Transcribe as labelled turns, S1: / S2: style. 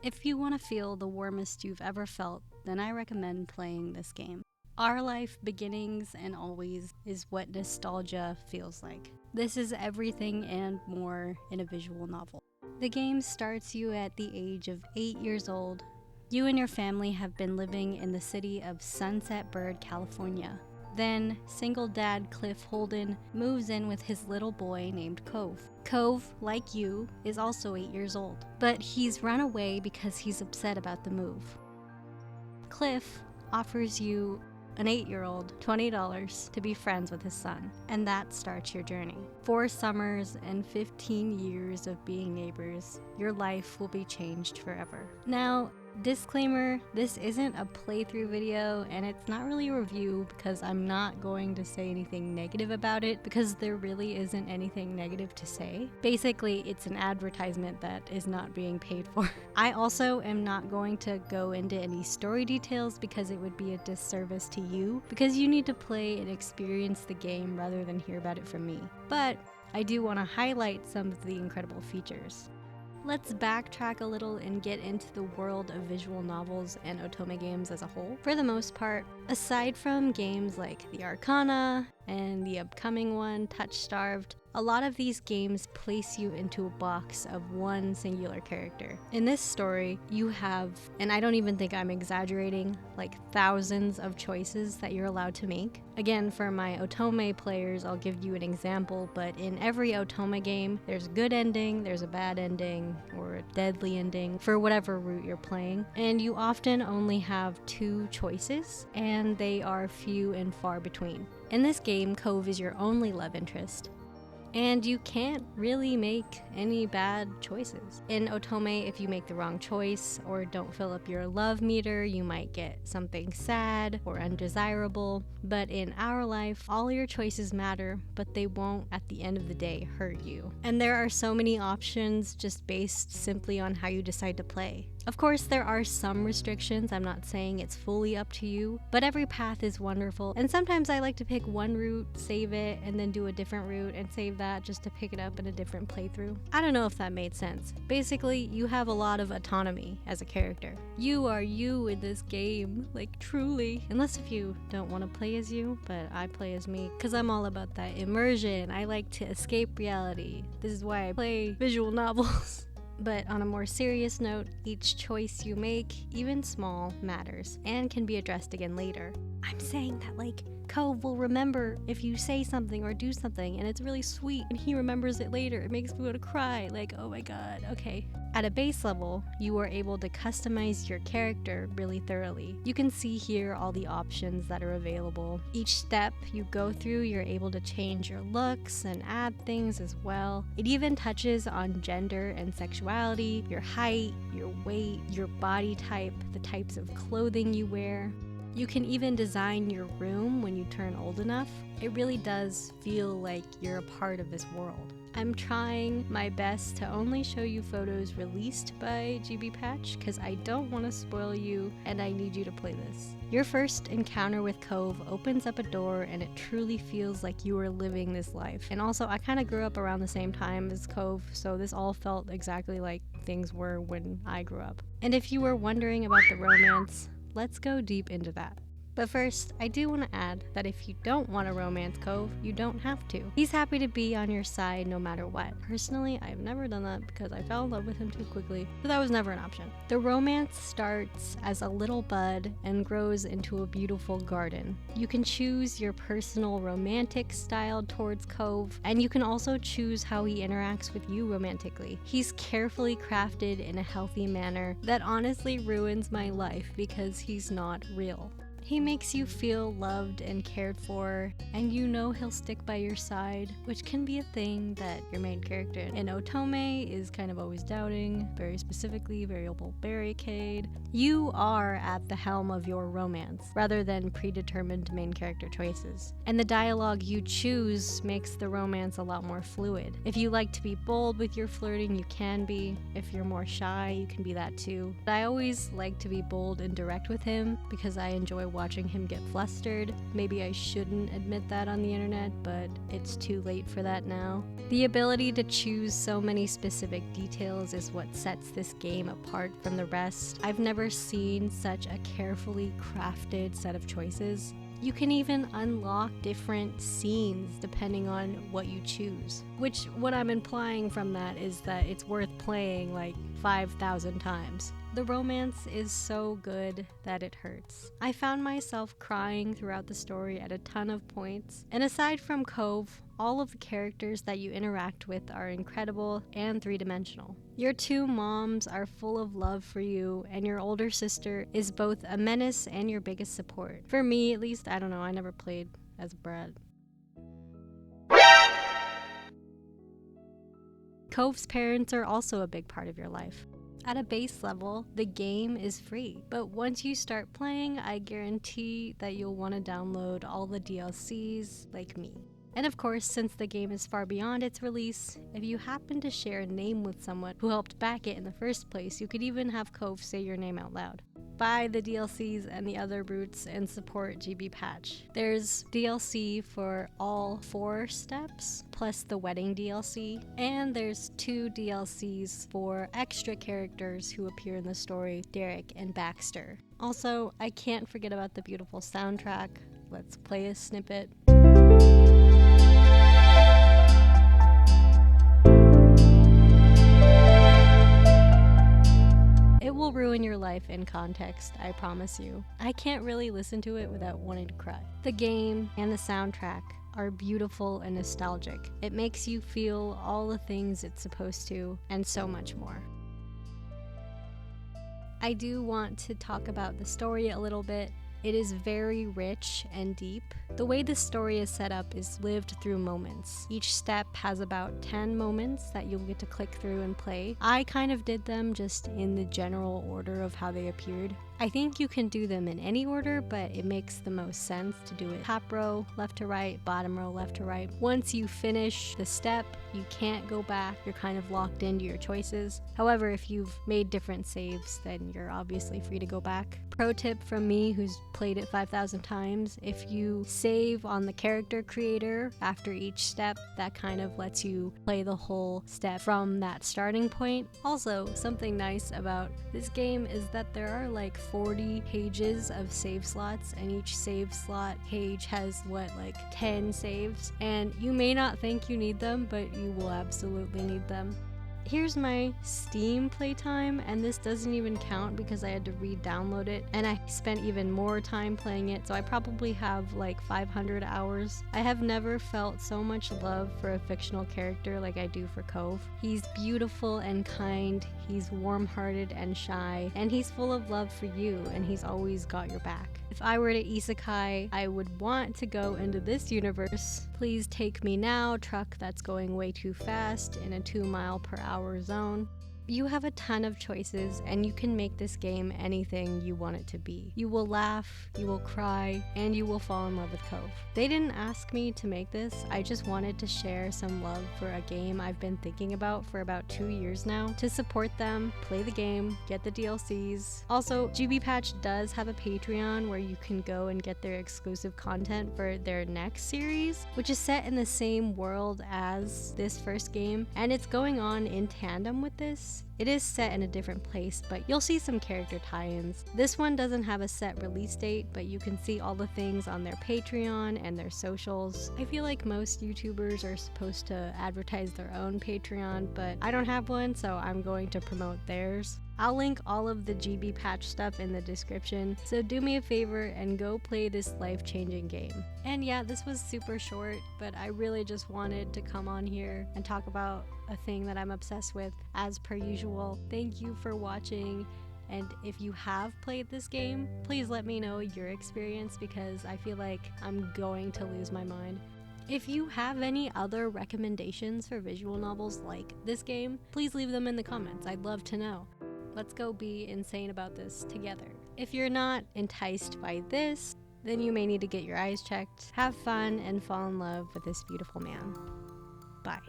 S1: If you want to feel the warmest you've ever felt, then I recommend playing this game. Our life beginnings and always is what nostalgia feels like. This is everything and more in a visual novel. The game starts you at the age of 8 years old. You and your family have been living in the city of Sunset Bird, California. Then, single dad Cliff Holden moves in with his little boy named Cove. Cove, like you, is also 8 years old, but he's run away because he's upset about the move. Cliff offers you, an 8-year-old, $20 to be friends with his son, and that starts your journey. 4 summers and 15 years of being neighbors, your life will be changed forever. Now, disclaimer, this isn't a playthrough video and it's not really a review because I'm not going to say anything negative about it because there really isn't anything negative to say. Basically, it's an advertisement that is not being paid for. I also am not going to go into any story details because it would be a disservice to you because you need to play and experience the game rather than hear about it from me. But I do want to highlight some of the incredible features. Let's backtrack a little and get into the world of visual novels and otome games as a whole. For the most part, aside from games like the Arcana and the upcoming one, Touch Starved, a lot of these games place you into a box of one singular character. In this story, you have, and I don't even think I'm exaggerating, like thousands of choices that you're allowed to make. Again, for my otome players, I'll give you an example, but in every otome game, there's a good ending, there's a bad ending, or a deadly ending for whatever route you're playing. And you often only have 2 choices, and they are few and far between. In this game, Cove is your only love interest. And you can't really make any bad choices. In otome, if you make the wrong choice or don't fill up your love meter, you might get something sad or undesirable. But in our life, all your choices matter, but they won't at the end of the day hurt you. And there are so many options just based simply on how you decide to play. Of course, there are some restrictions. I'm not saying it's fully up to you, but every path is wonderful. And sometimes I like to pick one route, save it, and then do a different route and save that just to pick it up in a different playthrough. I don't know if that made sense. Basically, you have a lot of autonomy as a character. You are you in this game, like truly. Unless if you don't want to play as you, but I play as me because I'm all about that immersion. I like to escape reality. This is why I play visual novels. But on a more serious note, each choice you make, even small, matters and can be addressed again later. I'm saying that like Cove will remember if you say something or do something and it's really sweet and he remembers it later. It makes me want to cry, like, oh my god, okay. At a base level, you are able to customize your character really thoroughly. You can see here all the options that are available. Each step you go through, you're able to change your looks and add things as well. It even touches on gender and sexuality, your height, your weight, your body type, the types of clothing you wear. You can even design your room when you turn old enough. It really does feel like you're a part of this world. I'm trying my best to only show you photos released by GB Patch because I don't want to spoil you and I need you to play this. Your first encounter with Cove opens up a door and it truly feels like you are living this life. And also, I kind of grew up around the same time as Cove, so this all felt exactly like things were when I grew up. And if you were wondering about the romance, let's go deep into that. But first, I do want to add that if you don't want to romance Cove, you don't have to. He's happy to be on your side no matter what. Personally, I've never done that because I fell in love with him too quickly, but that was never an option. The romance starts as a little bud and grows into a beautiful garden. You can choose your personal romantic style towards Cove, and you can also choose how he interacts with you romantically. He's carefully crafted in a healthy manner that honestly ruins my life because he's not real. He makes you feel loved and cared for, and you know he'll stick by your side, which can be a thing that your main character in otome is kind of always doubting, very specifically variable barricade. You are at the helm of your romance, rather than predetermined main character choices. And the dialogue you choose makes the romance a lot more fluid. If you like to be bold with your flirting, you can be. If you're more shy, you can be that too. But I always like to be bold and direct with him because I enjoy watching him get flustered. Maybe I shouldn't admit that on the internet, but it's too late for that now. The ability to choose so many specific details is what sets this game apart from the rest. I've never seen such a carefully crafted set of choices. You can even unlock different scenes depending on what you choose. Which, what I'm implying from that is that it's worth playing like 5,000 times. The romance is so good that it hurts. I found myself crying throughout the story at a ton of points. And aside from Cove, all of the characters that you interact with are incredible and three-dimensional. Your two moms are full of love for you, and your older sister is both a menace and your biggest support. For me, at least, I don't know, I never played as Brad. Cove's parents are also a big part of your life. At a base level, the game is free, but once you start playing, I guarantee that you'll want to download all the DLCs like me. And of course, since the game is far beyond its release, if you happen to share a name with someone who helped back it in the first place, you could even have Cove say your name out loud. Buy the DLCs and the other routes and support GB Patch. There's DLC for all 4 steps, plus the wedding DLC, and there's 2 DLCs for extra characters who appear in the story, Derek and Baxter. Also, I can't forget about the beautiful soundtrack. Let's play a snippet. It will ruin your life in context, I promise you. I can't really listen to it without wanting to cry. The game and the soundtrack are beautiful and nostalgic. It makes you feel all the things it's supposed to, and so much more. I do want to talk about the story a little bit. It is very rich and deep. The way the story is set up is lived through moments. Each step has about 10 moments that you'll get to click through and play. I kind of did them just in the general order of how they appeared. I think you can do them in any order, but it makes the most sense to do it top row, left to right, bottom row, left to right. Once you finish the step, you can't go back. You're kind of locked into your choices. However, if you've made different saves, then you're obviously free to go back. Pro tip from me, who's played it 5,000 times, if you save on the character creator after each step, that kind of lets you play the whole step from that starting point. Also, something nice about this game is that there are like 40 pages of save slots, and each save slot page has like 10 saves, and you may not think you need them, but you will absolutely need them. Here's my Steam playtime, and this doesn't even count because I had to re-download it, and I spent even more time playing it, so I probably have like 500 hours. I have never felt so much love for a fictional character like I do for Cove. He's beautiful and kind, he's warm-hearted and shy, and he's full of love for you, and he's always got your back. If I were to isekai, I would want to go into this universe. Please take me now, truck that's going way too fast in a 2-mile-per-hour zone. You have a ton of choices, and you can make this game anything you want it to be. You will laugh, you will cry, and you will fall in love with Cove. They didn't ask me to make this, I just wanted to share some love for a game I've been thinking about for about 2 years now. To support them, play the game, get the DLCs. Also, GB Patch does have a Patreon where you can go and get their exclusive content for their next series, which is set in the same world as this first game, and it's going on in tandem with this. It is set in a different place, but you'll see some character tie-ins. This one doesn't have a set release date, but you can see all the things on their Patreon and their socials. I feel like most YouTubers are supposed to advertise their own Patreon, but I don't have one, so I'm going to promote theirs. I'll link all of the GB Patch stuff in the description, so do me a favor and go play this life-changing game. And yeah, this was super short, but I really just wanted to come on here and talk about a thing that I'm obsessed with, as per usual. Thank you for watching, and if you have played this game, please let me know your experience because I feel like I'm going to lose my mind. If you have any other recommendations for visual novels like this game, please leave them in the comments. I'd love to know. Let's go be insane about this together. If you're not enticed by this, then you may need to get your eyes checked. Have fun and fall in love with this beautiful man. Bye.